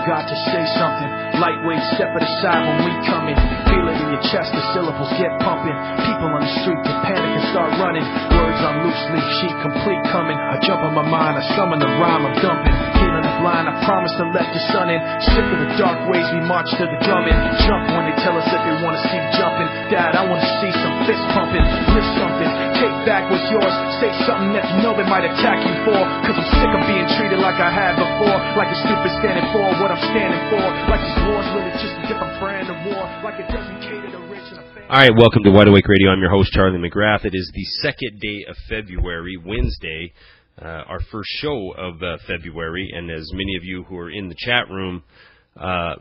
forgot to say something. Lightweight, step it aside when we come in. Feel it in your chest, the syllables get pumping. People on the street get panic and start running. Words on loose leaf, sheet complete coming. I jump on my mind, I summon the rhyme I'm dumping. Feeling the blind, I promise to let the sun in. Sick of the dark ways, we march to the drumming. Jump when they tell us that they want to see jumping. Dad, I want to see some fist pumping. List something, take back what's yours. Say something that you know they might attack you for. Cause I'm sick of being treated like I had before. Like a stupid standing for what I'm standing for. Like this war's really just a different brand of war. Like it doesn't cater to rich and a family. All right, welcome to Wide Awake Radio. I'm your host, Charlie McGrath. It is the second day of February, Wednesday, our first show of February. And as many of you who are in the chat room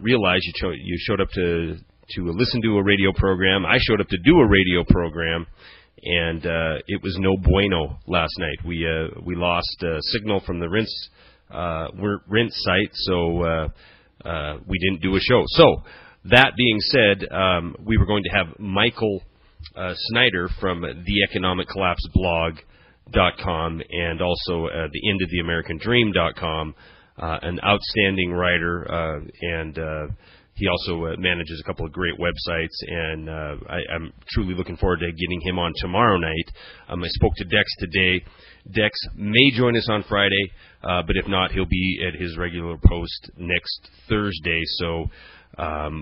realize, you showed up to listen to a radio program. I showed up to do a radio program, and it was no bueno last night. We lost signal from the Rinse site, so we didn't do a show. So that being said, we were going to have Michael Snyder from theeconomiccollapseblog.com and also theendoftheamericandream.com, an outstanding writer, and he also manages a couple of great websites, and I'm truly looking forward to getting him on tomorrow night. I spoke to Dex today. Dex may join us on Friday, but if not, he'll be at his regular post next Thursday. So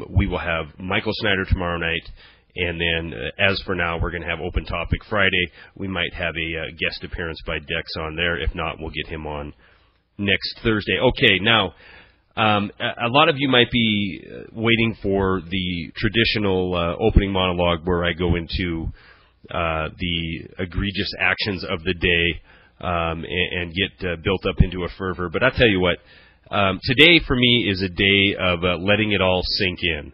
we will have Michael Snyder tomorrow night, and then as for now, we're going to have Open Topic Friday. We might have a guest appearance by Dex on there. If not, we'll get him on next Thursday. Okay, now, a lot of you might be waiting for the traditional opening monologue where I go into the egregious actions of the day and get built up into a fervor. But I'll tell you what, today for me is a day of letting it all sink in.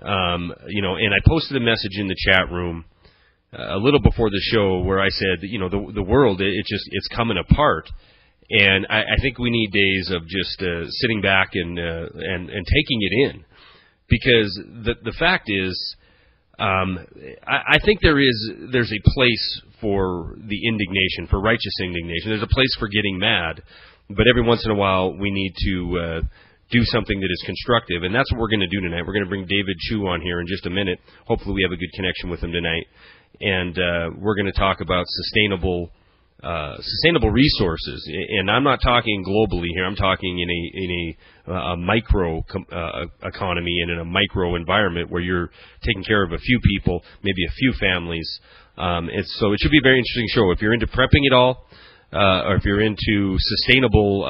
And I posted a message in the chat room a little before the show where I said, the world, it's coming apart. And I think we need days of just sitting back and taking it in, because the fact is, I think there's a place for the indignation, for righteous indignation. There's a place for getting mad, but every once in a while we need to do something that is constructive, and that's what we're going to do tonight. We're going to bring David Chu on here in just a minute. Hopefully we have a good connection with him tonight, and we're going to talk about sustainable resources, and I'm not talking globally here. I'm talking in a micro economy and in a micro environment where you're taking care of a few people, maybe a few families. So it should be a very interesting show. If you're into prepping at all, or if you're into a sustainable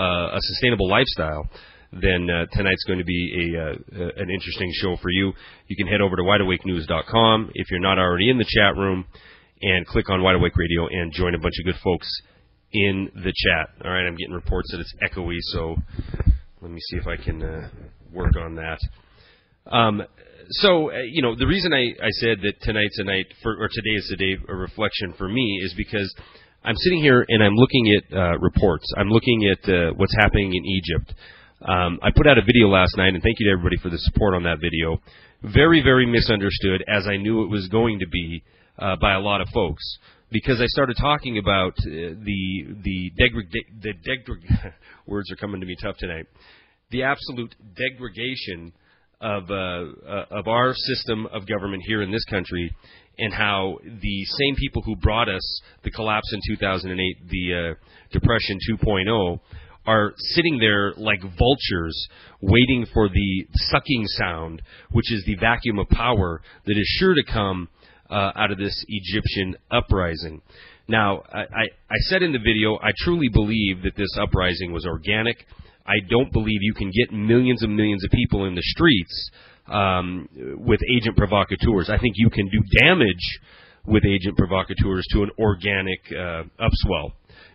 lifestyle, then tonight's going to be an interesting show for you. You can head over to wideawakenews.com if you're not already in the chat room, and click on Wide Awake Radio and join a bunch of good folks in the chat. All right, I'm getting reports that it's echoey, so let me see if I can work on that. The reason I said that tonight's a night or today is a day of reflection for me is because I'm sitting here and I'm looking at reports. I'm looking at what's happening in Egypt. I put out a video last night, and thank you to everybody for the support on that video. Very, very misunderstood, as I knew it was going to be, by a lot of folks, because I started talking about words are coming to me tough tonight. The absolute degradation of our system of government here in this country, and how the same people who brought us the collapse in 2008, the Depression 2.0, are sitting there like vultures waiting for the sucking sound, which is the vacuum of power that is sure to come out of this Egyptian uprising. Now, I said in the video, I truly believe that this uprising was organic. I don't believe you can get millions and millions of people in the streets with agent provocateurs. I think you can do damage with agent provocateurs to an organic upswell.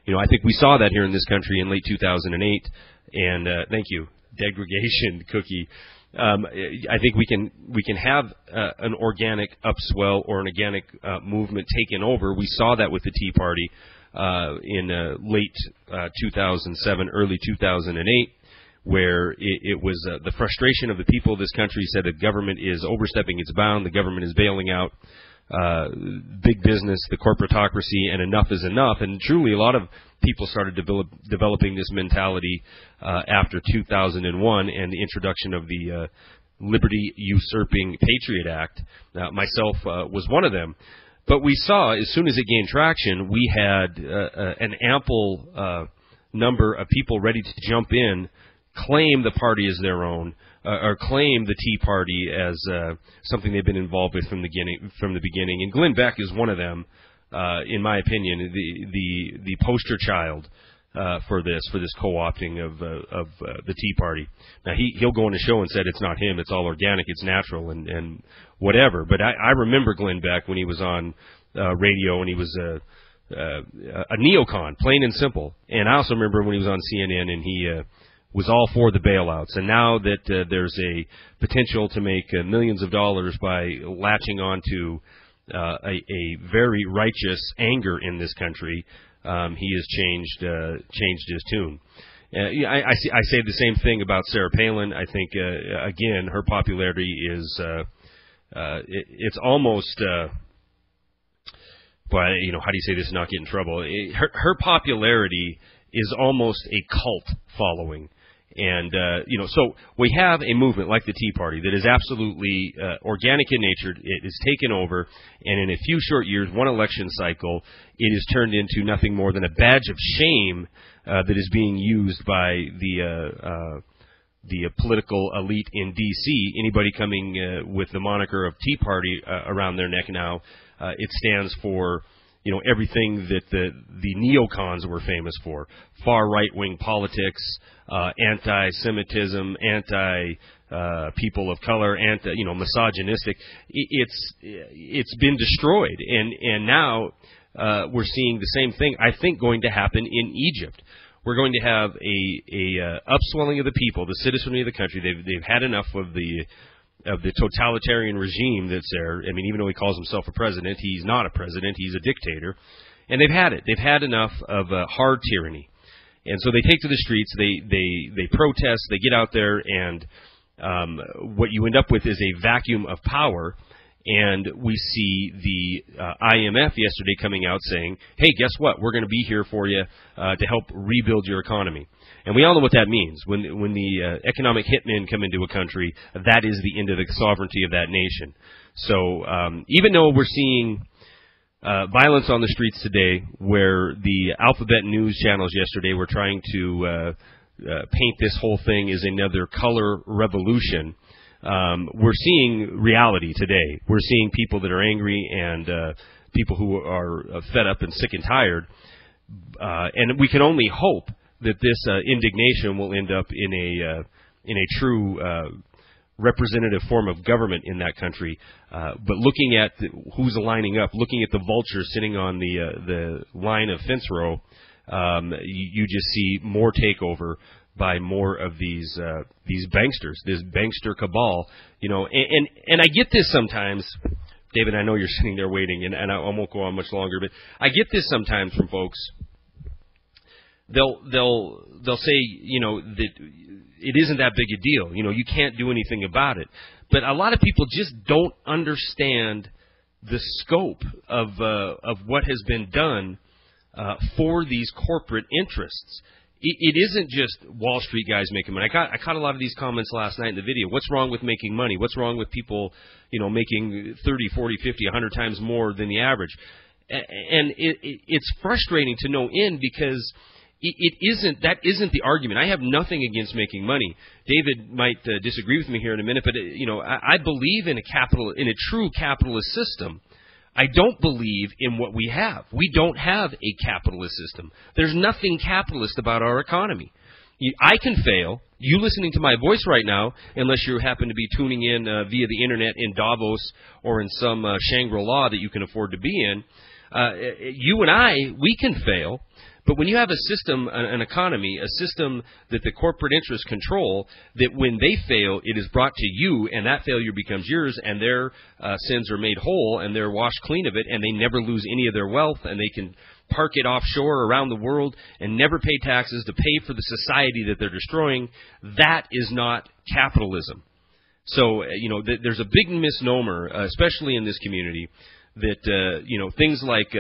I think we saw that here in this country in late 2008, and thank you, degradation cookie. I think we can have an organic upswell or an organic movement taken over. We saw that with the Tea Party in late 2007, early 2008, where it was the frustration of the people of this country said the government is overstepping its bound, the government is bailing out big business, the corporatocracy, and enough is enough. And truly, a lot of people started developing this mentality after 2001 and the introduction of the Liberty Usurping Patriot Act. Myself was one of them. But we saw, as soon as it gained traction, we had an ample number of people ready to jump in, claim the party as their own, or claim the Tea Party as something they've been involved with from the beginning. And Glenn Beck is one of them, in my opinion, the poster child for this co-opting of the Tea Party. Now he'll go on a show and said it's not him, it's all organic, it's natural, and whatever. But I remember Glenn Beck when he was on radio, and he was a neocon, plain and simple. And I also remember when he was on CNN, and he was all for the bailouts. And now that there's a potential to make millions of dollars by latching on to a very righteous anger in this country, he has changed his tune. I say the same thing about Sarah Palin. I think again her popularity is it's almost but how do you say this and not get in trouble? Her popularity is almost a cult following. And, so we have a movement like the Tea Party that is absolutely organic in nature. It is taken over, and in a few short years, one election cycle, it is turned into nothing more than a badge of shame that is being used by the political elite in D.C. Anybody coming with the moniker of Tea Party around their neck now, it stands for everything that the neocons were famous for: far right-wing politics, anti-Semitism, anti-people of color, misogynistic. It's been destroyed, and now we're seeing the same thing, I think, going to happen in Egypt. We're going to have a upswelling of the people, the citizenry of the country. They've had enough of the totalitarian regime that's there. I mean, even though he calls himself a president, he's not a president, he's a dictator. And they've had it. They've had enough of hard tyranny. And so they take to the streets, they protest, they get out there, and what you end up with is a vacuum of power. And we see the IMF yesterday coming out saying, hey, guess what? We're going to be here for you to help rebuild your economy. And we all know what that means. When the economic hitmen come into a country, that is the end of the sovereignty of that nation. So even though we're seeing violence on the streets today, where the alphabet news channels yesterday were trying to paint this whole thing as another color revolution, we're seeing reality today. We're seeing people that are angry and people who are fed up and sick and tired. And we can only hope that this indignation will end up in a true representative form of government in that country. But looking at who's lining up, looking at the vultures sitting on the line of fence row, you just see more takeover by more of these banksters, this bankster cabal. And I get this sometimes. David, I know you're sitting there waiting, and I won't go on much longer, but I get this sometimes from folks. They'll say, that it isn't that big a deal. You can't do anything about it. But a lot of people just don't understand the scope of what has been done for these corporate interests. It isn't just Wall Street guys making money. I caught a lot of these comments last night in the video. What's wrong with making money? What's wrong with people, making 30, 40, 50, 100 times more than the average? And it's frustrating to no end, because that isn't the argument. I have nothing against making money. David might disagree with me here in a minute, but I believe in a true capitalist system. I don't believe in what we have. We don't have a capitalist system. There's nothing capitalist about our economy. I can fail. You listening to my voice right now, unless you happen to be tuning in via the internet in Davos or in some Shangri-La that you can afford to be in, you and I, we can fail. But when you have a system, an economy, a system that the corporate interests control, that when they fail, it is brought to you, and that failure becomes yours, and their sins are made whole, and they're washed clean of it, and they never lose any of their wealth, and they can park it offshore around the world and never pay taxes to pay for the society that they're destroying, that is not capitalism. So, there's a big misnomer, especially in this community, that things like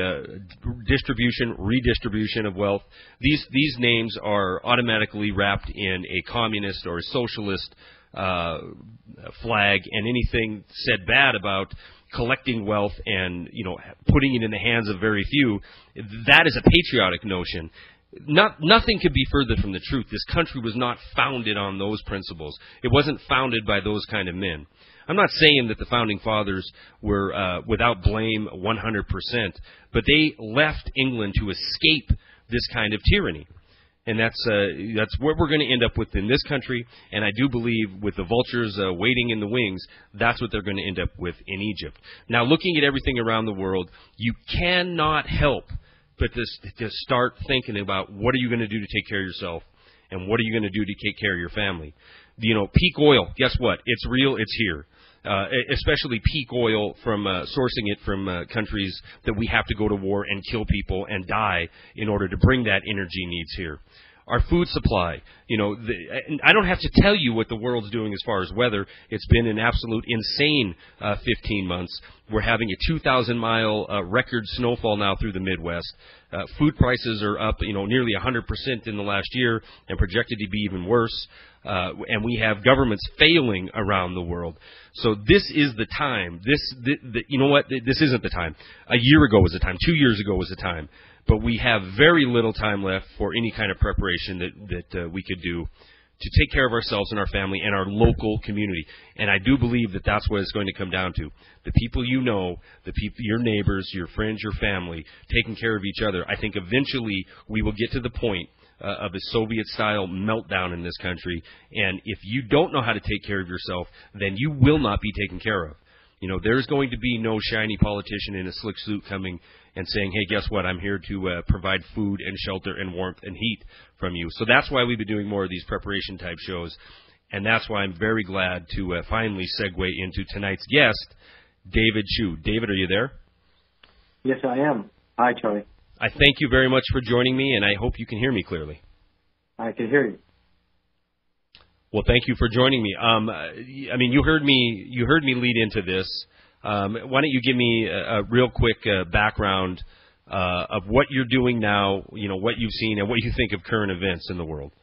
distribution, redistribution of wealth, these names are automatically wrapped in a communist or a socialist flag, and anything said bad about collecting wealth and putting it in the hands of very few, that is a patriotic notion. Nothing could be further from the truth. This country was not founded on those principles. It wasn't founded by those kind of men. I'm not saying that the Founding Fathers were without blame 100%, but they left England to escape this kind of tyranny. And that's what we're going to end up with in this country, and I do believe with the vultures waiting in the wings, that's what they're going to end up with in Egypt. Now, looking at everything around the world, you cannot help but to start thinking about what are you going to do to take care of yourself, and what are you going to do to take care of your family. Peak oil, guess what? It's real, it's here. Especially peak oil from sourcing it from countries that we have to go to war and kill people and die in order to bring that energy needs here. Our food supply, I don't have to tell you what the world's doing as far as weather. It's been an absolute insane 15 months. We're having a 2,000-mile record snowfall now through the Midwest. Food prices are up, nearly 100% in the last year and projected to be even worse. And we have governments failing around the world. So this is the time. You know what? This isn't the time. A year ago was the time. 2 years ago was the time. But we have very little time left for any kind of preparation that we could do to take care of ourselves and our family and our local community. And I do believe that that's what it's going to come down to. The people your neighbors, your friends, your family, taking care of each other. I think eventually we will get to the point of a Soviet-style meltdown in this country. And if you don't know how to take care of yourself, then you will not be taken care of. There's going to be no shiny politician in a slick suit coming and saying, hey, guess what, I'm here to provide food and shelter and warmth and heat from you. So that's why we've been doing more of these preparation-type shows, and that's why I'm very glad to finally segue into tonight's guest, David Chu. David, are you there? Yes, I am. Hi, Charlie. I thank you very much for joining me, and I hope you can hear me clearly. I can hear you. Well, thank you for joining me. You heard me lead into this. Why don't you give me a real quick background of what you're doing now, what you've seen, and what you think of current events in the world?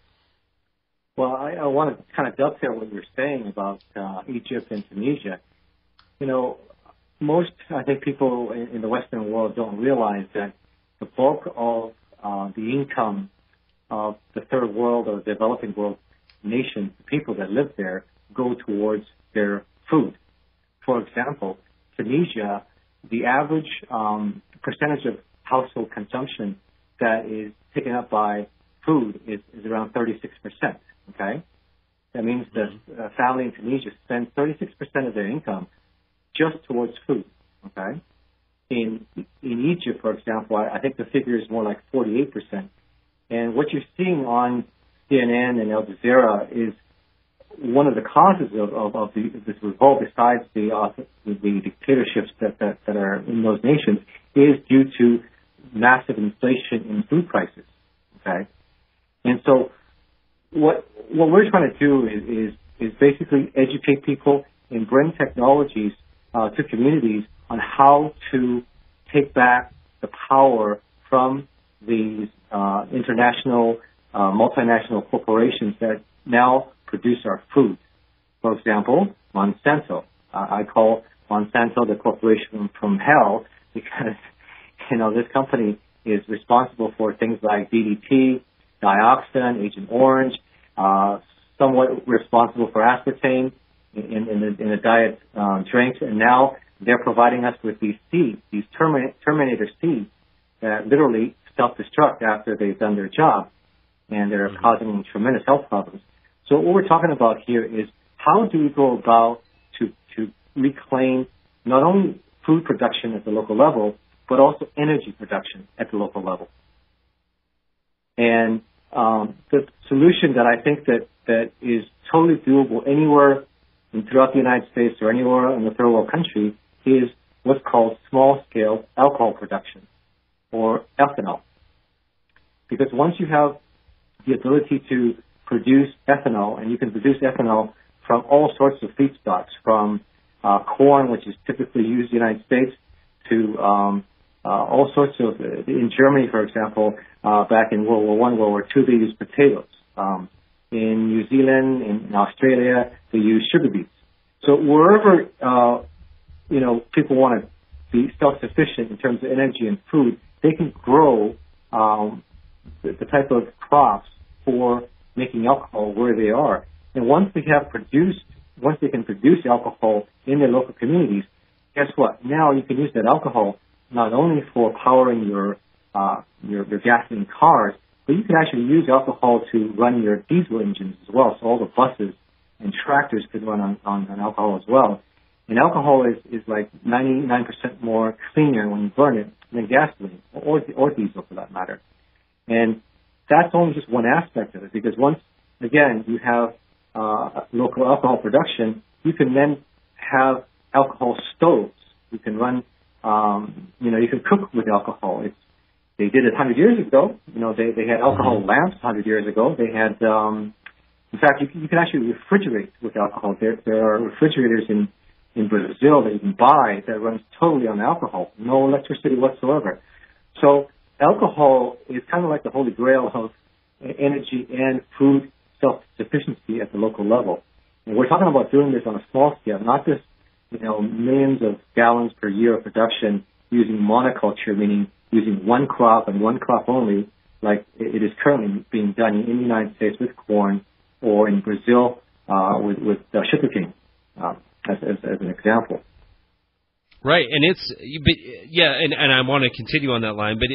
Well, I want to kind of dovetail what you're saying about Egypt and Tunisia. Most, I think, people in the Western world don't realize that the bulk of the income of the third world or developing world nations, the people that live there, go towards their food. For example, Tunisia, the average percentage of household consumption that is taken up by food is around 36%. Okay, that means that a family in Tunisia spends 36% of their income just towards food. Okay, in Egypt, for example, I think the figure is more like 48%. And what you're seeing on CNN and Al Jazeera is one of the causes of this revolt, besides the dictatorships that are in those nations, is due to massive inflation in food prices. Okay, and so what we're trying to do is basically educate people and bring technologies to communities on how to take back the power from these international multinational corporations that now produce our food. For example, Monsanto. I call Monsanto the corporation from hell because, this company is responsible for things like DDT, dioxin, Agent Orange, somewhat responsible for aspartame in the diet drinks, and now they're providing us with these seeds, these Terminator seeds that literally self-destruct after they've done their job, and they're causing tremendous health problems. So what we're talking about here is how do we go about to reclaim not only food production at the local level, but also energy production at the local level. And the solution that I think that is totally doable anywhere throughout the United States or anywhere in the third world country is what's called small-scale alcohol production, or ethanol. Because once you have the ability to produce ethanol, and you can produce ethanol from all sorts of feedstocks, from corn, which is typically used in the United States, to all sorts of. In Germany, for example, back in World War I, World War II, they used potatoes. In New Zealand, in Australia, they use sugar beets. So wherever people want to be self-sufficient in terms of energy and food, they can grow the type of crops for making alcohol where they are. And once they can produce alcohol in their local communities, guess what? Now you can use that alcohol not only for powering your gasoline cars, but you can actually use alcohol to run your diesel engines as well. So all the buses and tractors could run on alcohol as well. And alcohol is like 99% more cleaner when you burn it than gasoline or diesel for that matter. And that's only just one aspect of it, because once, again, you have local alcohol production, you can then have alcohol stoves. You can run, you can cook with alcohol. They did it 100 years ago. They had alcohol lamps 100 years ago. They had, in fact, you can actually refrigerate with alcohol. There are refrigerators in Brazil that you can buy that runs totally on alcohol, no electricity whatsoever. So alcohol is kind of like the holy grail of energy and food self-sufficiency at the local level. And we're talking about doing this on a small scale, not just, millions of gallons per year of production using monoculture, meaning using one crop and one crop only, like it is currently being done in the United States with corn, or in Brazil with sugarcane, as an example. Right, and and I want to continue on that line, but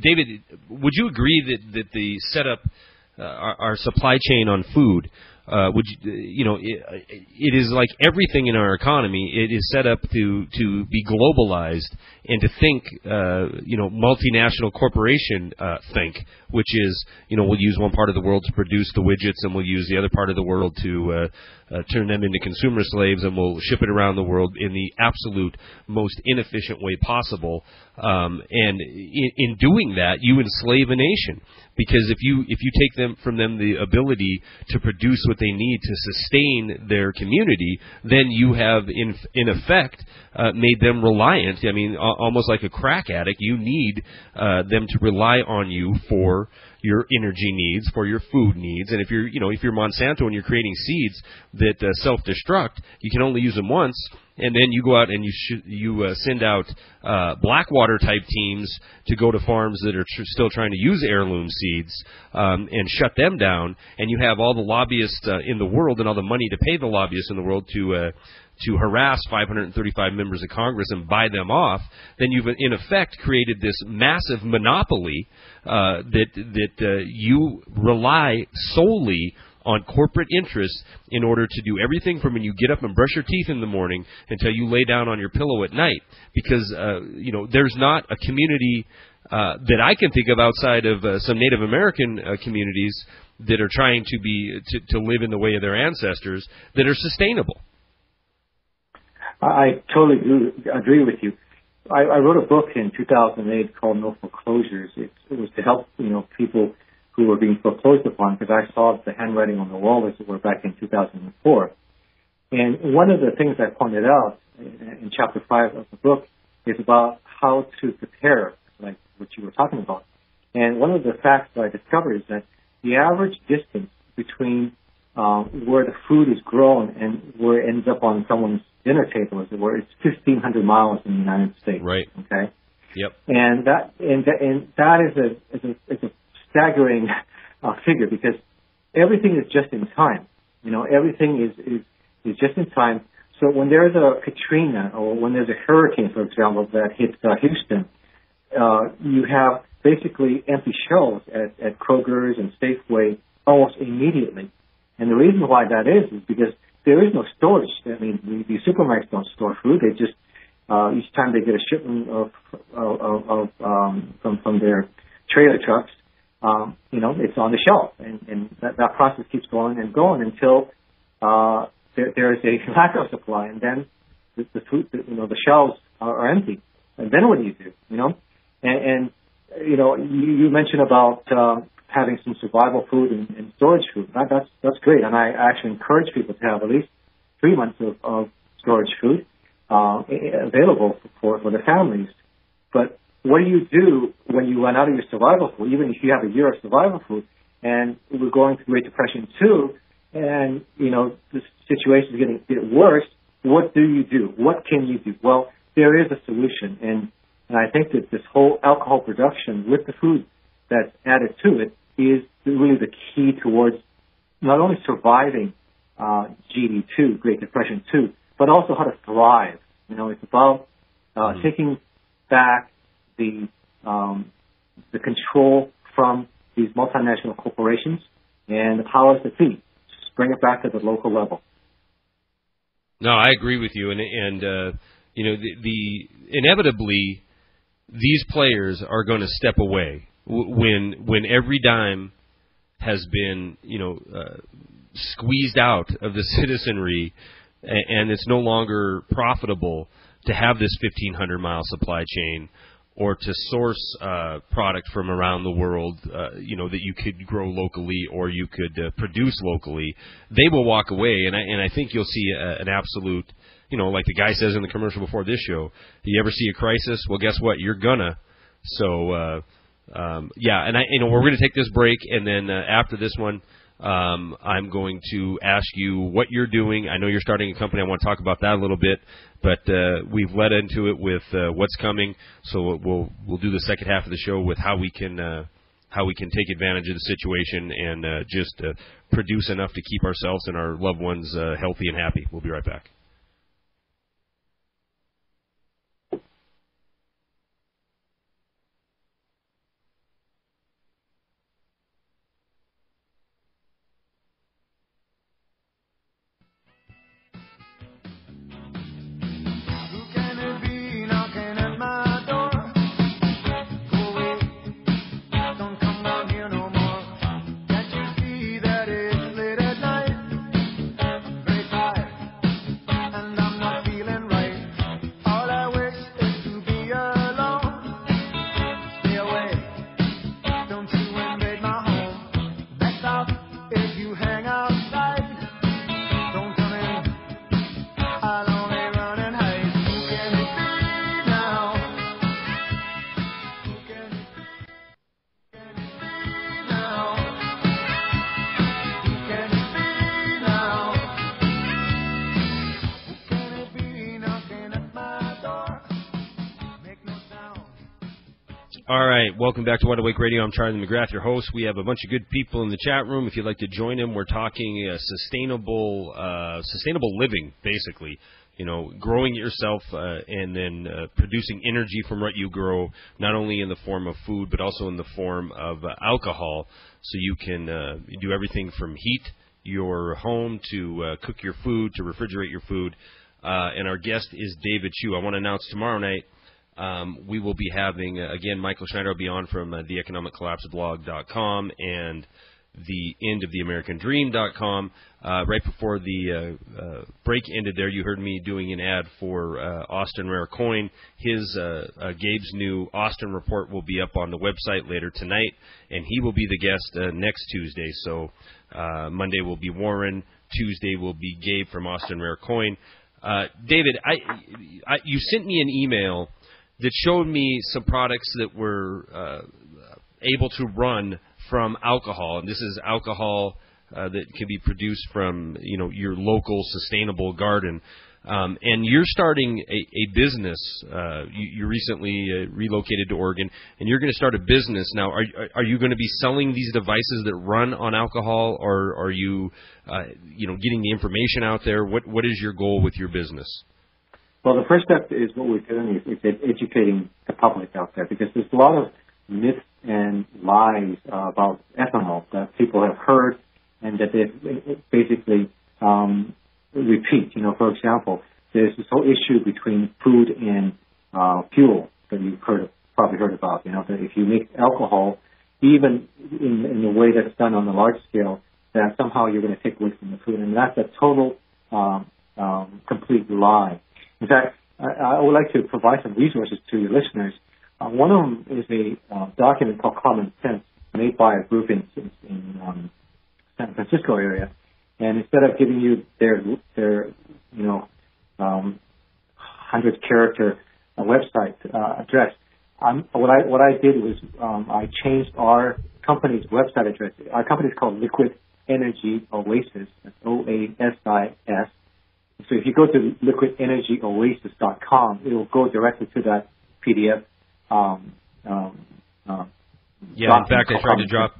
David, would you agree that the setup, our supply chain on food, it is like everything in our economy. It is set up to be globalized and to think, multinational corporation think, which is, we'll use one part of the world to produce the widgets, and we'll use the other part of the world to turn them into consumer slaves, and we'll ship it around the world in the absolute most inefficient way possible. And in doing that, you enslave a nation, because if you take from them the ability to produce what they need to sustain their community, then you have in effect made them reliant. I mean, almost like a crack addict. You need them to rely on you for your energy needs, for your food needs. And if you're Monsanto and you're creating seeds that self-destruct, you can only use them once. And then you go out and you send out Blackwater type teams to go to farms that are still trying to use heirloom seeds and shut them down. And you have all the lobbyists in the world and all the money to pay the lobbyists in the world to harass 535 members of Congress and buy them off. Then you've in effect created this massive monopoly that you rely solely on corporate interests in order to do everything from when you get up and brush your teeth in the morning until you lay down on your pillow at night. Because, there's not a community that I can think of outside of some Native American communities that are trying to live in the way of their ancestors that are sustainable. I totally agree with you. I wrote a book in 2008 called No Foreclosures. It was to help, people who were being foreclosed upon, because I saw the handwriting on the wall, as it were, back in 2004. And one of the things I pointed out in chapter 5 of the book is about how to prepare, like what you were talking about. And one of the facts that I discovered is that the average distance between where the food is grown and where it ends up on someone's dinner table, as it were, it's 1,500 miles in the United States. Right. Okay. Yep. And that is a staggering figure, because everything is just in time. Everything is just in time. So when there's a Katrina, or when there's a hurricane, for example, that hits Houston, you have basically empty shelves at Kroger's and Safeway almost immediately. And the reason why that is because there is no storage. I mean, the supermarkets don't store food. They just each time they get a shipment from their trailer trucks, it's on the shelf, and that process keeps going and going until there is a lack of supply, and then the food, the shelves are empty. And then what do you do? And you mentioned about having some survival food and storage food. That's great, and I actually encourage people to have at least 3 months of storage food. available for the families. But what do you do when you run out of your survival food, even if you have a year of survival food, and we're going through Great Depression too, and, the situation is getting a bit worse? What do you do? What can you do? Well, there is a solution, and I think that this whole alcohol production with the food that's added to it is really the key towards not only surviving GD2, Great Depression 2, but also how to thrive. It's about taking back the control from these multinational corporations and the powers that be. Just bring it back to the local level. No, I agree with you, and the inevitably these players are going to step away when every dime has been squeezed out of the citizenry, and it's no longer profitable to have this 1,500-mile supply chain or to source product from around the world, that you could grow locally or you could produce locally. They will walk away, and I think you'll see an absolute, like the guy says in the commercial before this show, you ever see a crisis? Well, guess what? You're gonna. So, and we're going to take this break, and then after this one, I'm going to ask you what you're doing. I know you're starting a company. I want to talk about that a little bit, but we've led into it with what's coming. So we'll do the second half of the show with how we can take advantage of the situation and just produce enough to keep ourselves and our loved ones healthy and happy. We'll be right back. All right, welcome back to Wide Awake Radio. I'm Charlie McGrath, your host. We have a bunch of good people in the chat room. If you'd like to join in, we're talking sustainable living, basically. Growing it yourself and then producing energy from what you grow, not only in the form of food, but also in the form of alcohol. So you can do everything from heat your home to cook your food, to refrigerate your food. And our guest is David Chu. I want to announce tomorrow night, we will be having, again, Michael Schneider will be on from theeconomiccollapseblog.com and theendoftheamericandream.com. Right before the break ended there, you heard me doing an ad for Austin Rare Coin. His Gabe's new Austin report will be up on the website later tonight, and he will be the guest next Tuesday. So Monday will be Warren. Tuesday will be Gabe from Austin Rare Coin. David, you sent me an email that showed me some products that were able to run from alcohol, and this is alcohol that can be produced from your local sustainable garden. And you're starting a business. You recently relocated to Oregon, and you're going to start a business now. Are you going to be selling these devices that run on alcohol, or are you getting the information out there? What is your goal with your business? Well, the first step is what we're doing is educating the public out there, because there's a lot of myths and lies about ethanol that people have heard and that they basically repeat. For example, there's this whole issue between food and fuel that you've probably heard about. That if you make alcohol, even in the way that's done on the large scale, that somehow you're going to take away from the food, and that's a total complete lie. In fact, I would like to provide some resources to your listeners. One of them is a document called Common Sense, made by a group in San Francisco area. And instead of giving you their 100-character website address. What I did was I changed our company's website address. Our company is called Liquid Energy Oasis. That's OASIS. So if you go to liquidenergyoasis.com, it will go directly to that PDF. Yeah, in fact, I tried to drop.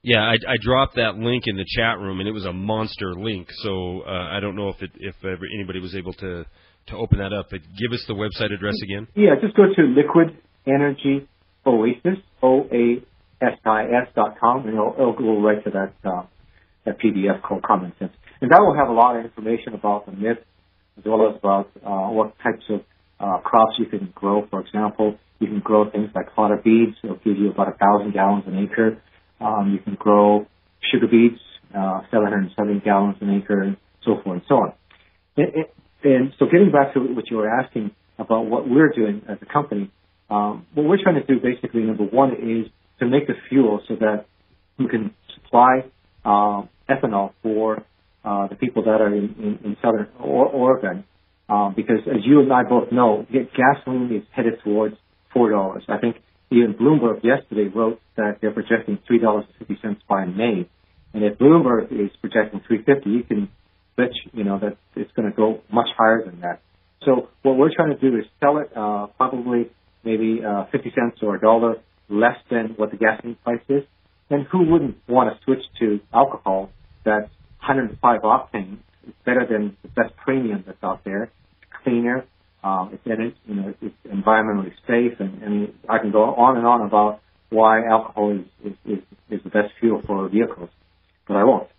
Yeah, I dropped that link in the chat room, and it was a monster link. So I don't know if anybody was able to open that up. But give us the website address again. Yeah, just go to Liquid Energy Oasis, OASIS.com, and it'll go right to that PDF called Common Sense. And that will have a lot of information about the myth, as well as about what types of crops you can grow. For example, you can grow things like fodder beads. It'll give you about 1,000 gallons an acre. You can grow sugar beets, 770 gallons an acre, and so forth and so on. And so getting back to what you were asking about what we're doing as a company, what we're trying to do basically, number one, is to make the fuel so that we can supply ethanol for the people that are in southern Oregon. Because as you and I both know, gasoline is headed towards $4. I think even Bloomberg yesterday wrote that they're projecting $3.50 by May. And if Bloomberg is projecting $3.50, you can bet that it's going to go much higher than that. So what we're trying to do is sell it probably maybe 50 cents or $1 less than what the gasoline price is. And who wouldn't want to switch to alcohol that's 105 octane? It's better than the best premium that's out there. It's cleaner. It's environmentally safe, and I can go on and on about why alcohol is the best fuel for vehicles, but I won't.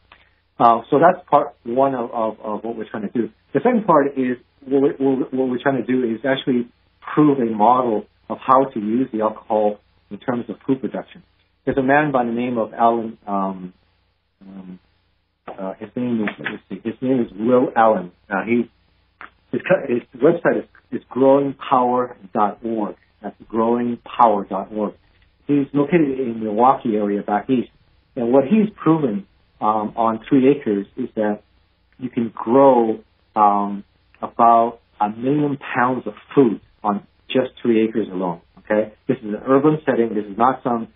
So that's part one of what we're trying to do. The second part is what we're trying to do is actually prove a model of how to use the alcohol in terms of food production. There's a man by the name of Alan. His name is Will Allen. His website is growingpower.org. That's growingpower.org. He's located in the Milwaukee area back east. And what he's proven on 3 acres is that you can grow about 1 million pounds of food on just 3 acres alone. Okay? This is an urban setting. This is not some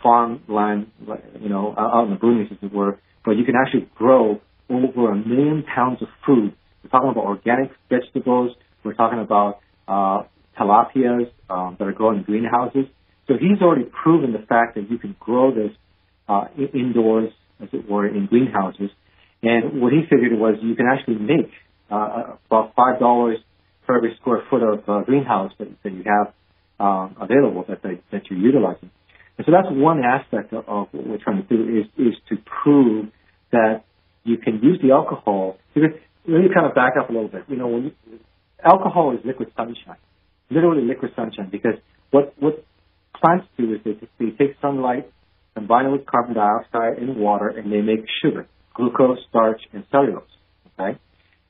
farmland, out in the boonies, as it were. But you can actually grow over 1 million pounds of food. We're talking about organic vegetables. We're talking about tilapias that are grown in greenhouses. So he's already proven the fact that you can grow this indoors, as it were, in greenhouses. And what he figured was you can actually make about $5 for every square foot of greenhouse that you have available that you're utilizing. And so that's one aspect of what we're trying to do is to prove that you can use the alcohol. Because, let me kind of back up a little bit. Alcohol is liquid sunshine, literally liquid sunshine, because what plants do is they take sunlight, combine it with carbon dioxide and water, and they make sugar, glucose, starch, and cellulose. Okay?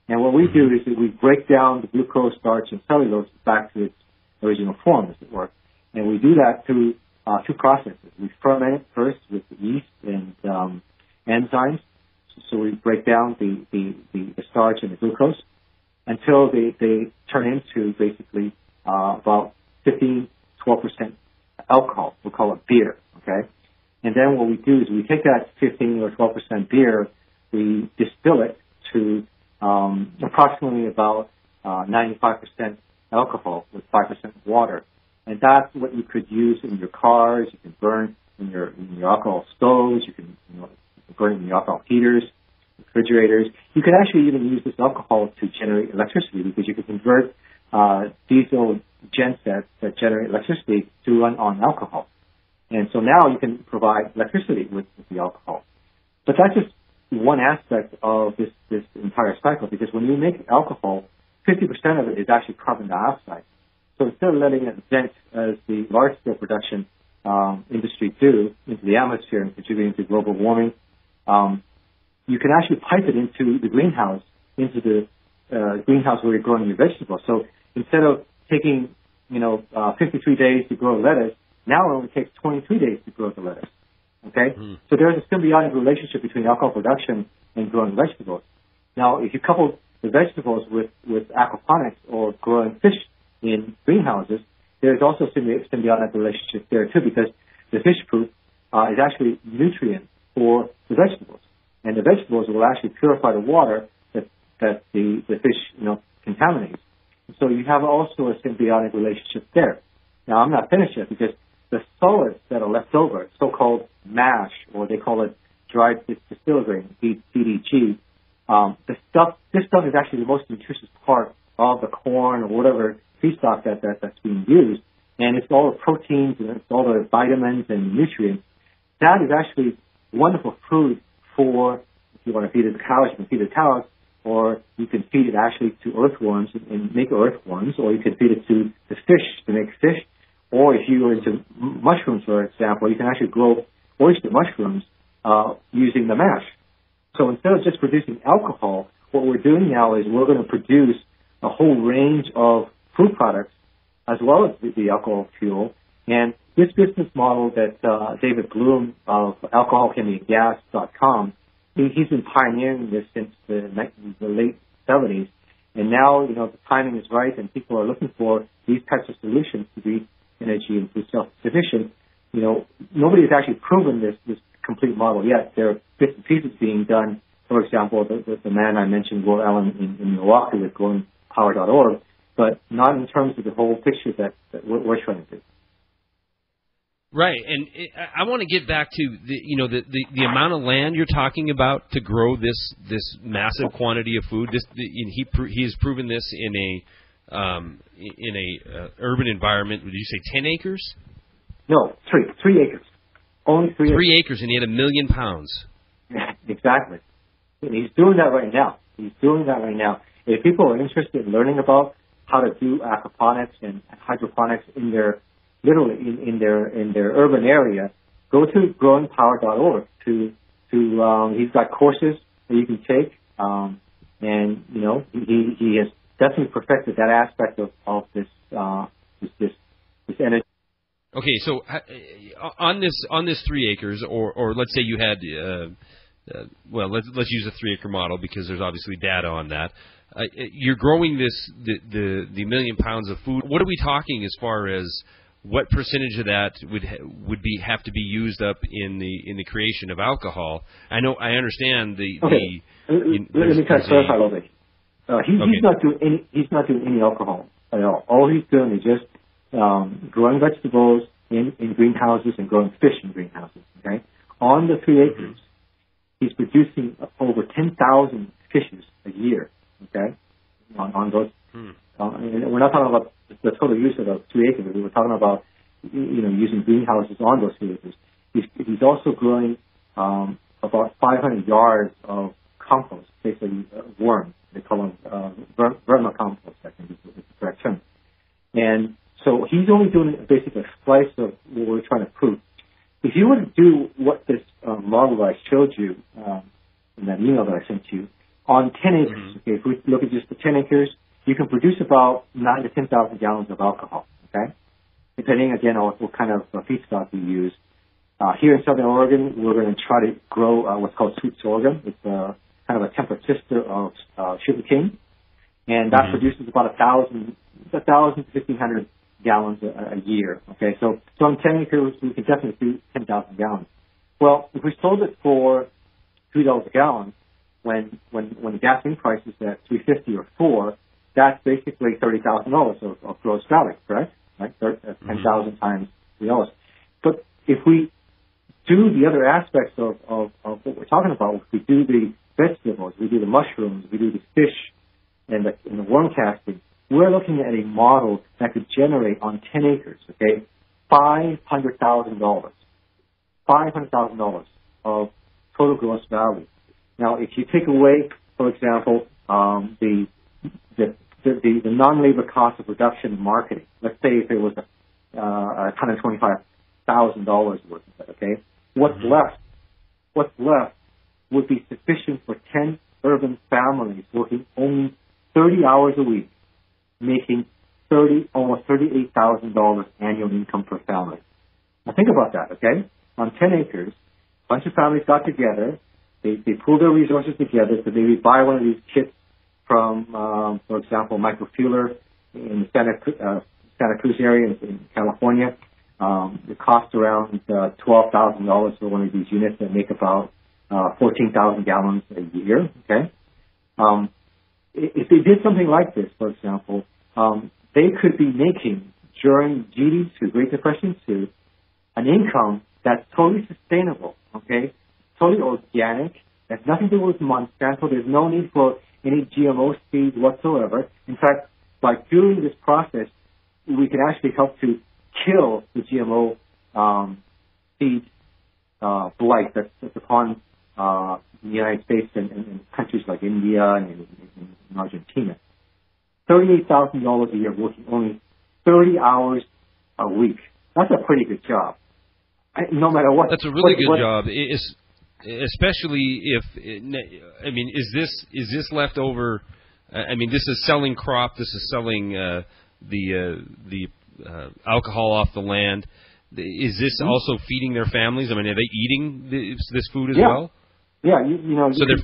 And what we do is we break down the glucose, starch, and cellulose back to its original form, as it were. And we do that through 2 processes. We ferment it first with yeast and enzymes. So we break down the starch and the glucose until they turn into basically about 15-12% alcohol. We'll call it beer. Okay? And then what we do is we take that 15 or 12% beer, we distill it to approximately about 95% alcohol with 5% water. And that's what you could use in your cars. You can burn in your alcohol stoves. You can burn in your alcohol heaters, refrigerators. You can actually even use this alcohol to generate electricity because you can convert diesel gensets that generate electricity to run on alcohol. And so now you can provide electricity with the alcohol. But that's just one aspect of this entire cycle, because when you make alcohol, 50% of it is actually carbon dioxide. So instead of letting it vent as the large-scale production industry do into the atmosphere and contributing to global warming, you can actually pipe it into the greenhouse, where you're growing your vegetables. So instead of taking 53 days to grow lettuce, now it only takes 23 days to grow the lettuce. Okay? So there's a symbiotic relationship between alcohol production and growing vegetables. Now, if you couple the vegetables with aquaponics or growing fish in greenhouses, there's also symbiotic relationship there too, because the fish poop is actually nutrient for the vegetables, and the vegetables will actually purify the water that the fish contaminates. So you have also a symbiotic relationship there. Now I'm not finished yet, because the solids that are left over, so-called mash, or they call it dried distilled grain, DDG, this stuff is actually the most nutritious part of the corn or whatever feedstock that's being used, and it's all the proteins and it's all the vitamins and nutrients. That is actually wonderful food for, if you want to feed it to cows, you can feed it to cows, or you can feed it actually to earthworms and make earthworms, or you can feed it to the fish to make fish, or if you are into mushrooms, for example, you can actually grow oyster mushrooms using the mash. So instead of just producing alcohol, what we're doing now is we're going to produce a whole range of food products as well as the alcohol fuel. And this business model that David Bloom of alcoholcandygas.com, he's been pioneering this since the late 70s. And now, the timing is right, and people are looking for these types of solutions to be energy and food self-sufficient. Nobody's actually proven this complete model yet. There are bits and pieces being done. For example, the man I mentioned, Will Allen in Milwaukee with growingpower.org, but not in terms of the whole picture that we're trying to do. Right, and I want to get back to the amount of land you're talking about to grow this massive quantity of food. He has proven this in a urban environment. Would you say 10 acres? No, 3 acres. Only 3 acres. 3 acres, and he had 1 million pounds. Exactly. And he's doing that right now. If people are interested in learning about how to do aquaponics and hydroponics in their urban area, go to growingpower.org. He's got courses that you can take, and he has definitely perfected that aspect of this energy. Okay, so on this 3 acres, or let's say you had, let's use a 3 acre model because there's obviously data on that. You're growing the 1 million pounds of food. What are we talking as far as what percentage of that would have to be used up in the creation of alcohol? I understand the. Okay. Let me try to clarify a little bit. He's not doing any alcohol at all. All he's doing is just growing vegetables in greenhouses and growing fish in greenhouses. Okay, on the 3 acres, he's producing over 10,000 fishes a year. Okay, on those. We're not talking about the total use of the 3 acres. We're talking about using greenhouses on those 3 acres. He's also growing about 500 yards of compost, basically worms. They call them vermicompost, I think is the correct term. And so he's only doing basically a slice of what we're trying to prove. If you were to do what this model that I showed you in that email that I sent you, on 10 acres, okay, if we look at just the 10 acres, you can produce about 9,000 to 10,000 gallons of alcohol, okay? Depending, again, on what kind of feedstock you use. Here in Southern Oregon, we're going to try to grow what's called sweet sorghum. It's kind of a temperate sister of sugarcane, and that produces about 1,000 to 1,500 gallons a year, okay? So on 10 acres, we can definitely do 10,000 gallons. Well, if we sold it for $3 a gallon, when the gasoline price is at $3.50 or $4, that's basically $30,000 of gross value, correct? Right, 10,000 times $3. But if we do the other aspects of what we're talking about, if we do the vegetables, we do the mushrooms, we do the fish, and the worm casting, we're looking at a model that could generate on 10 acres, okay, $500,000. $500,000 of total gross value. Now, if you take away, for example, the non-labor cost of production and marketing, let's say if it was $125,000 worth of it, okay, what's left would be sufficient for 10 urban families working only 30 hours a week, making almost $38,000 annual income per family. Now think about that, okay? On 10 acres, a bunch of families got together, they pooled their resources together, so they would buy one of these kits from, for example, Michael Fuller in the Santa Cruz area in California. It costs around $12,000 for one of these units that make about 14,000 gallons a year. Okay, if they did something like this, for example, they could be making during GD2, Great Depression 2, an income that's totally sustainable. Okay, totally organic. Has nothing to do with Monsanto. There's no need for any GMO seed whatsoever. In fact, by doing this process, we can actually help to kill the GMO seed blight that's upon the United States and countries like India and Argentina. $38,000 a year working only 30 hours a week. That's a pretty good job. No matter what. That's a really good job. Especially if, I mean, is this left over? I mean, this is selling crop. This is selling the alcohol off the land. Is this also feeding their families? I mean, are they eating this food as well? Yeah, you know. So they're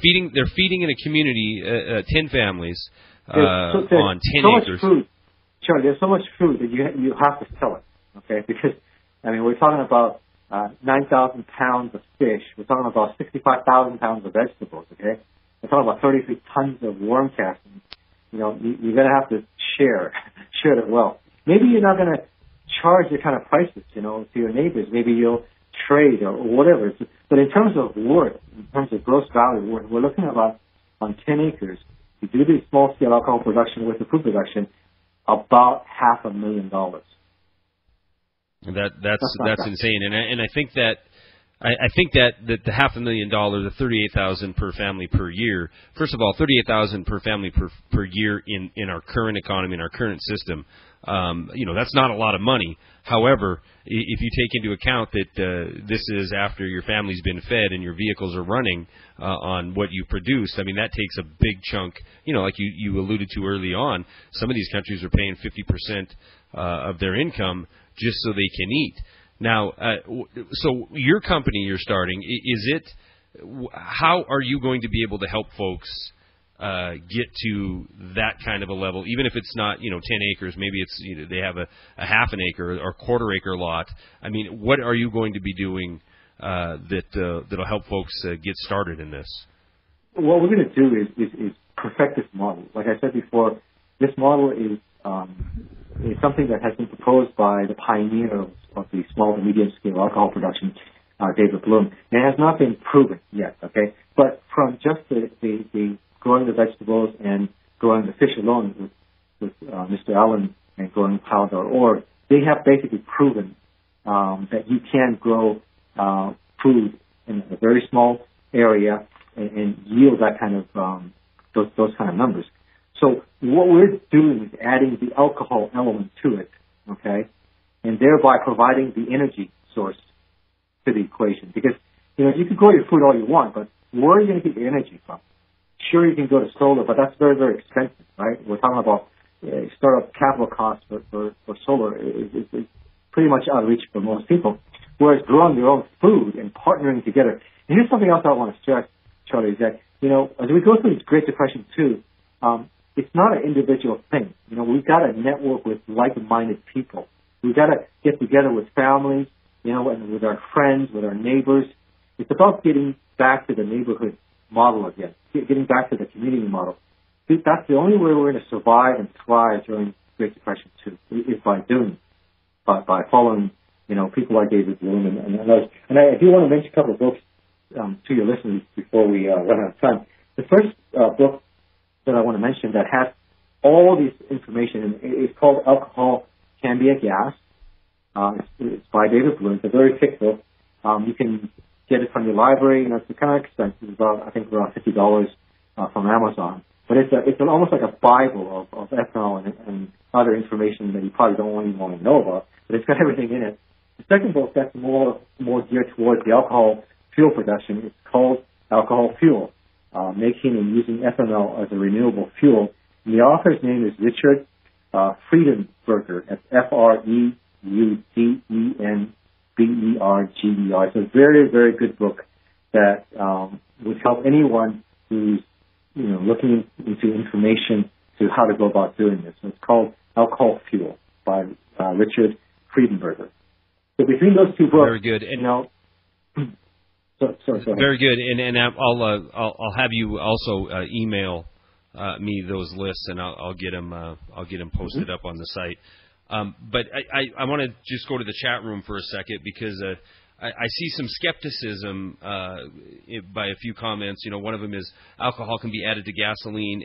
feeding in a community 10 families on 10 so acres. Much food, Charlie. There's so much food that you have to sell it. Okay, because I mean we're talking about 9,000 pounds of fish. We're talking about 65,000 pounds of vegetables. Okay, we're talking about 33 tons of worm castings. You know, you're gonna have to share the wealth. Maybe you're not gonna charge the kind of prices, you know, to your neighbors. Maybe you'll trade or whatever. But in terms of worth, in terms of gross value, we're looking at about on 10 acres to do the small-scale alcohol production with the food production, about $500,000. That's insane, and I think that the $500,000, the $38,000 per family per year. First of all, $38,000 per family per year in our current economy, in our current system. You know, that's not a lot of money. However, if you take into account that this is after your family's been fed and your vehicles are running on what you produce, I mean, that takes a big chunk. You know, like you alluded to early on, some of these countries are paying 50% of their income just so they can eat. Now, so your company you're starting, how are you going to be able to help folks get to that kind of a level, even if it's not, 10 acres, maybe it's, they have a half an acre or quarter acre lot. I mean, what are you going to be doing that'll help folks get started in this? What we're going to do is perfect this model. Like I said before, this model is something that has been proposed by the pioneer of the small and medium scale alcohol production, David Bloom. And it has not been proven yet, okay? But from just the growing the vegetables and growing the fish alone with Mr. Allen and growing Powell.org, they have basically proven that you can grow food in a very small area and yield that kind of those kind of numbers. So what we're doing is adding the alcohol element to it, okay, and thereby providing the energy source to the equation. Because you can grow your food all you want, but where are you going to get your energy from? Sure, you can go to solar, but that's very, very expensive, right? We're talking about startup capital costs for solar is pretty much out of reach for most people. Whereas growing your own food and partnering together. And here's something else I want to stress, Charlie, is that, as we go through this Great Depression too, it's not an individual thing. We've got to network with like-minded people. We've got to get together with families, and with our friends, with our neighbors. It's about getting back to the neighborhood model again, getting back to the community model. That's the only way we're going to survive and thrive during Great Depression too, is by following, people like David Bloom and others. And I do want to mention a couple of books to your listeners before we run out of time. The first book that I want to mention that has all this information, and it's called Alcohol Can Be a Gas. It's by David Bloom. It's a very thick book. You can get it from your library. It's kind of expensive. It's about, I think, around $50 from Amazon. But it's almost like a Bible of ethanol and other information that you probably don't even want to know about. But it's got everything in it. The second book that's more geared towards the alcohol fuel production is called Alcohol Fuel, making and using ethanol as a renewable fuel. And the author's name is Richard Friedenberger. That's Freudenberger. It's a very, very good book that would help anyone who's looking into information to how to go about doing this. And it's called Alcohol Fuel by Richard Friedenberger. So between those two books, very good. And sorry. Very good, and I'll have you also email me those lists, and I'll get them posted up on the site. But I want to just go to the chat room for a second because I see some skepticism by a few comments. One of them is alcohol can be added to gasoline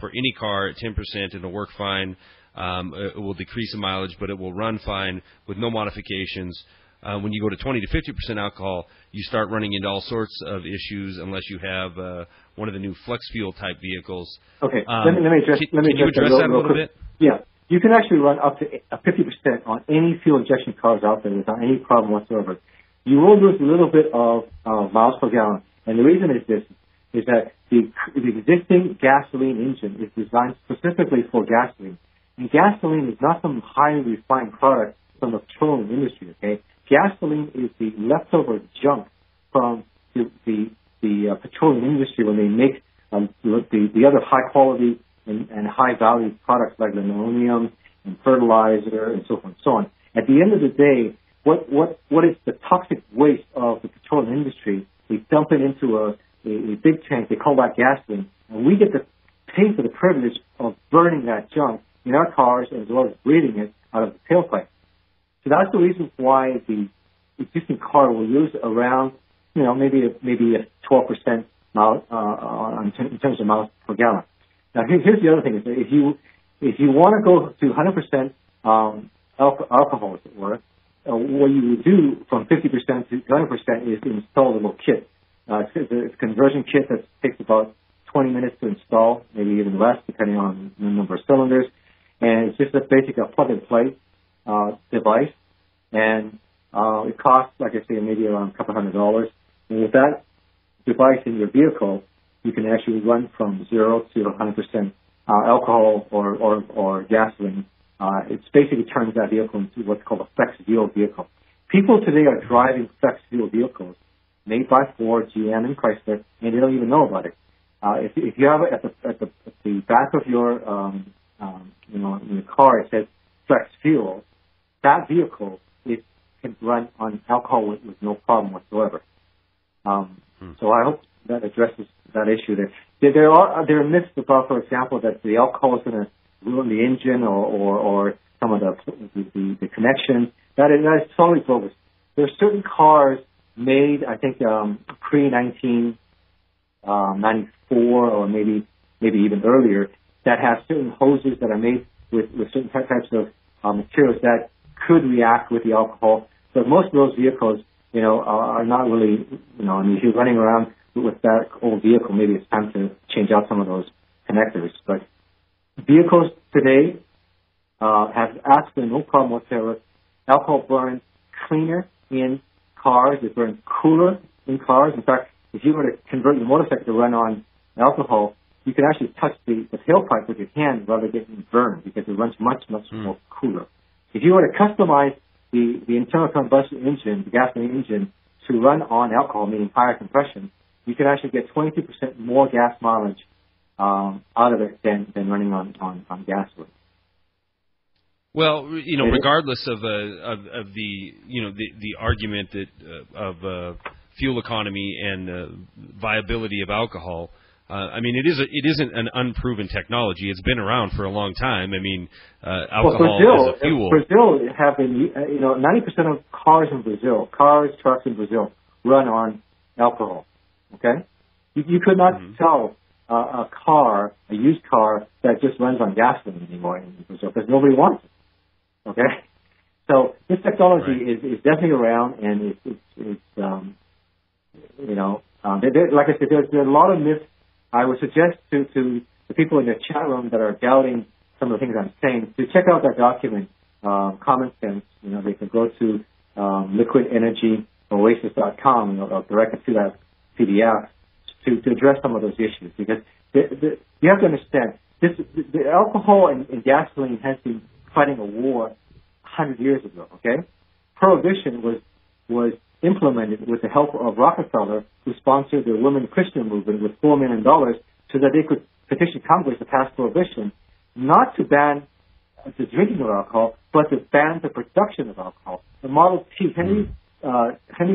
for any car at 10% and it'll work fine. It will decrease the mileage, but it will run fine with no modifications. When you go to 20 to 50% alcohol, you start running into all sorts of issues unless you have one of the new flex fuel type vehicles. Okay, let me address that a little bit? Yeah, you can actually run up to 50% on any fuel injection cars out there without any problem whatsoever. You will lose a little bit of miles per gallon, and the reason is that the existing gasoline engine is designed specifically for gasoline, and gasoline is not some highly refined product from the petroleum industry. Okay. Gasoline is the leftover junk from the petroleum industry when they make the other high quality and high value products like linoleum and fertilizer and so forth and so on. At the end of the day, what is the toxic waste of the petroleum industry? They dump it into a big tank. They call that gasoline, and we get to pay for the privilege of burning that junk in our cars as well as breathing it out of the tailpipe. So that's the reason why the existing car will use around, maybe a 12% mile in terms of miles per gallon. Now, here's the other thing: is that if you want to go to 100% alcohol, as it were, what you would do from 50% to 100% is install a little kit. It's a conversion kit that takes about 20 minutes to install, maybe even less, depending on the number of cylinders. And it's just a basic plug and play device, and it costs, like I say, maybe around a couple $100. And with that device in your vehicle, you can actually run from 0 to 100% alcohol or gasoline. It basically turns that vehicle into what's called a flex fuel vehicle. People today are driving flex fuel vehicles made by Ford, GM, and Chrysler, and they don't even know about it. If you have it at the back of your in the car, it says flex fuel. That vehicle can run on alcohol with no problem whatsoever. So I hope that addresses that issue there. There are myths about, for example, that the alcohol is going to ruin the engine or some of the connections. That is totally bogus. There are certain cars made, I think, pre-1994 or maybe even earlier that have certain hoses that are made with certain types of materials that could react with the alcohol. So most of those vehicles, are not really, if you're running around with that old vehicle, maybe it's time to change out some of those connectors. But vehicles today have absolutely no problem whatsoever. Alcohol burns cleaner in cars. It burns cooler in cars. In fact, if you were to convert your motorcycle to run on alcohol, you can actually touch the tailpipe with your hand rather than getting burned because it runs much more cooler. If you were to customize the internal combustion engine, the gasoline engine, to run on alcohol, meaning higher compression, you can actually get 22% more gas mileage out of it than running on gasoline. Well, regardless of the argument that of fuel economy and viability of alcohol. It isn't an unproven technology. It's been around for a long time. Alcohol as a fuel. Brazil have been, 90% of cars in Brazil, trucks in Brazil, run on alcohol. Okay, you could not sell a used car that just runs on gasoline anymore in Brazil because nobody wants it. Okay, so this technology is definitely around, and it's like I said, there's a lot of myths. I would suggest to the people in the chat room that are doubting some of the things I'm saying to check out that document, Common Sense. They can go to liquidenergyoasis.com. I'll direct them to that PDF to address some of those issues because you have to understand the alcohol and gasoline has been fighting a war 100 years ago. Okay, Prohibition was implemented with the help of Rockefeller, who sponsored the Women Christian movement with $4 million so that they could petition Congress to pass prohibition, not to ban the drinking of alcohol, but to ban the production of alcohol. The Model T, Henry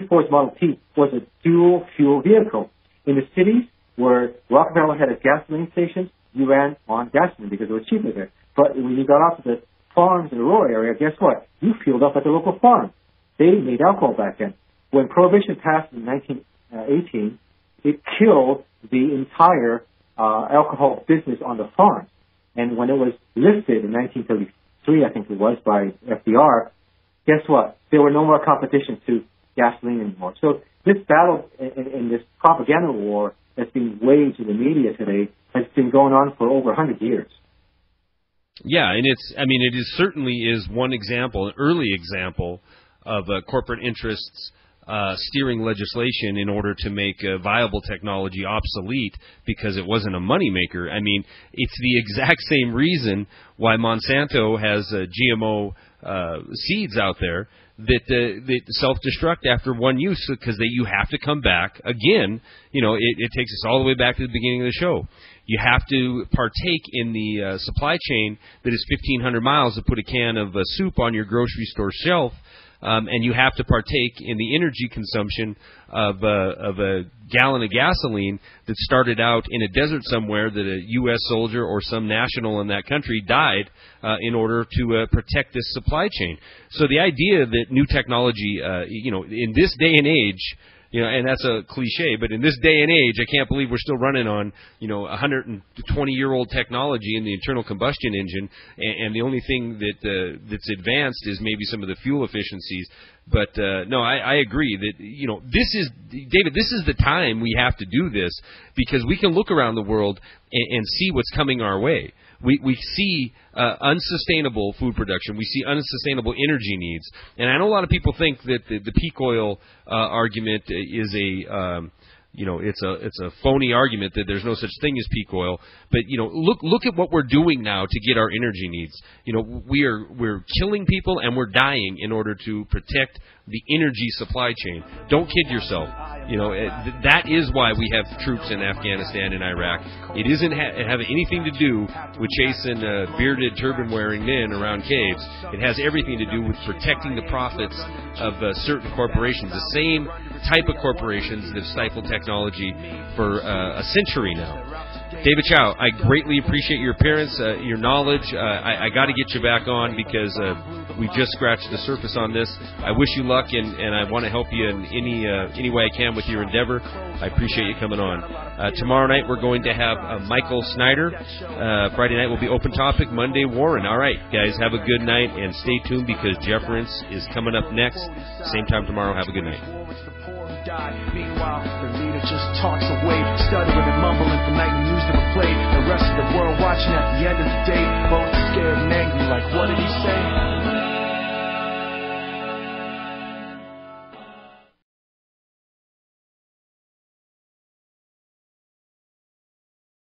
Ford's Model T was a dual fuel vehicle. In the cities where Rockefeller had a gasoline station, you ran on gasoline because it was cheaper there. But when you got out to the farms in the rural area, guess what? You fueled up at the local farm. They made alcohol back then. When Prohibition passed in 1918, it killed the entire alcohol business on the farm. And when it was lifted in 1933, I think it was, by FDR, guess what? There were no more competition to gasoline anymore. So this battle and this propaganda war that's being waged in the media today has been going on for over 100 years. Yeah, and it certainly is one example, an early example of corporate interests steering legislation in order to make viable technology obsolete because it wasn't a moneymaker. I mean, it's the exact same reason why Monsanto has GMO seeds out there that self-destruct after one use because you have to come back again. It takes us all the way back to the beginning of the show. You have to partake in the supply chain that is 1,500 miles to put a can of soup on your grocery store shelf. And you have to partake in the energy consumption of a gallon of gasoline that started out in a desert somewhere that a U.S. soldier or some national in that country died in order to protect this supply chain. So the idea that new technology, in this day and age, and that's a cliche, but in this day and age, I can't believe we're still running on, 120-year-old technology in the internal combustion engine, and the only thing that's advanced is maybe some of the fuel efficiencies. But no, I agree that this is the time we have to do this because we can look around the world and see what's coming our way. We see unsustainable food production. We see unsustainable energy needs. And I know a lot of people think that the peak oil argument is it's a phony argument that there's no such thing as peak oil. But look at what we're doing now to get our energy needs. We're killing people and we're dying in order to protect the energy supply chain. Don't kid yourself. That is why we have troops in Afghanistan and Iraq. It isn't have anything to do with chasing bearded, turban-wearing men around caves. It has everything to do with protecting the profits of certain corporations, the same type of corporations that have stifled technology for a century now. David Chow, I greatly appreciate your appearance, your knowledge. I got to get you back on because we just scratched the surface on this. I wish you luck, and I want to help you in any way I can with your endeavor. I appreciate you coming on. Tomorrow night we're going to have Michael Snyder. Friday night will be Open Topic. Monday, Warren. All right, guys, have a good night, and stay tuned because Jeff Rintz is coming up next. Same time tomorrow. Have a good night. Meanwhile, the leader just talks away, stuttering and mumbling for nightly news that were played. The rest of the world watching at the end of the day, both scared and angry, like, what did he say?